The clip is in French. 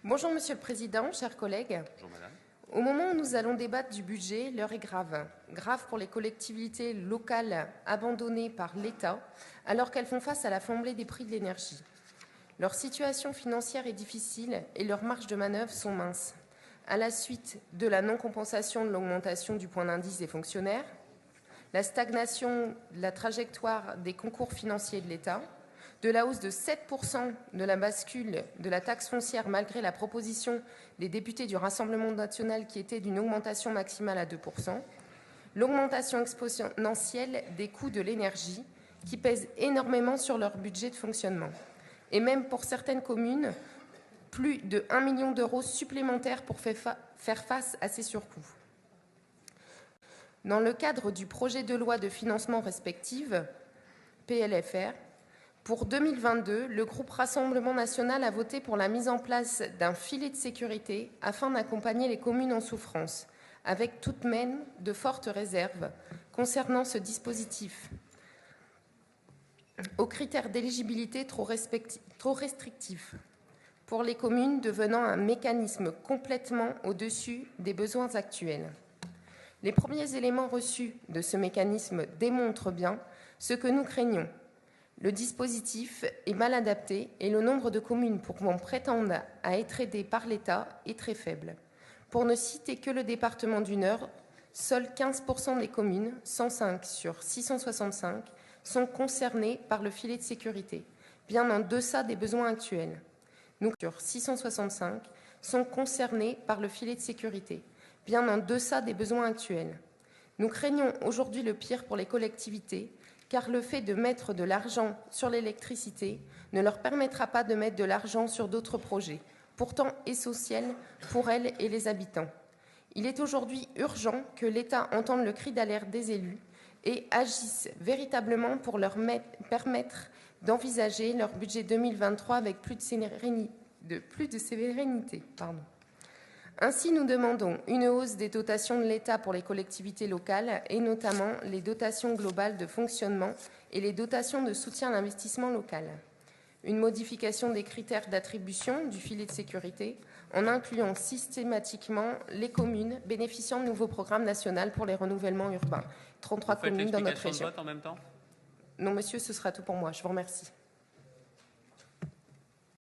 Bonjour Monsieur le Président, chers collègues. Bonjour Madame. Au moment où nous allons débattre du budget, l'heure est grave. Grave pour les collectivités locales abandonnées par l'État, alors qu'elles font face à la flambée des prix de l'énergie. Leur situation financière est difficile et leurs marges de manœuvre sont minces. À la suite de la non-compensation de l'augmentation du point d'indice des fonctionnaires, la stagnation de la trajectoire des concours financiers de l'État, de la hausse de 7% de la bascule de la taxe foncière malgré la proposition des députés du Rassemblement national qui était d'une augmentation maximale à 2%, l'augmentation exponentielle des coûts de l'énergie qui pèse énormément sur leur budget de fonctionnement. Et même pour certaines communes, plus de 1 million d'euros supplémentaires pour faire face à ces surcoûts. Dans le cadre du projet de loi de financement respectif, PLFR, pour 2022, le groupe Rassemblement national a voté pour la mise en place d'un filet de sécurité afin d'accompagner les communes en souffrance, avec tout de même de fortes réserves concernant ce dispositif, aux critères d'éligibilité trop restrictifs, pour les communes devenant un mécanisme complètement au-dessus des besoins actuels. Les premiers éléments reçus de ce mécanisme démontrent bien ce que nous craignons. Le dispositif est mal adapté et le nombre de communes pouvant prétendre à être aidées par l'État est très faible. Pour ne citer que le département du Nord, seuls 15% des communes, 105 sur 665, sont concernées par le filet de sécurité, bien en deçà des besoins actuels. Nous, sur 665, sont concernés par le filet de sécurité, bien en deçà des besoins actuels. Nous craignons aujourd'hui le pire pour les collectivités, car le fait de mettre de l'argent sur l'électricité ne leur permettra pas de mettre de l'argent sur d'autres projets, pourtant essentiels pour elles et les habitants. Il est aujourd'hui urgent que l'État entende le cri d'alerte des élus et agisse véritablement pour leur permettre d'envisager leur budget 2023 avec plus de sérénité. Ainsi, nous demandons une hausse des dotations de l'État pour les collectivités locales et notamment les dotations globales de fonctionnement et les dotations de soutien à l'investissement local. Une modification des critères d'attribution du filet de sécurité en incluant systématiquement les communes bénéficiant de nouveaux programmes nationaux pour les renouvellements urbains. 33 communes dans notre région. Vote en même temps ? Non, monsieur, ce sera tout pour moi. Je vous remercie.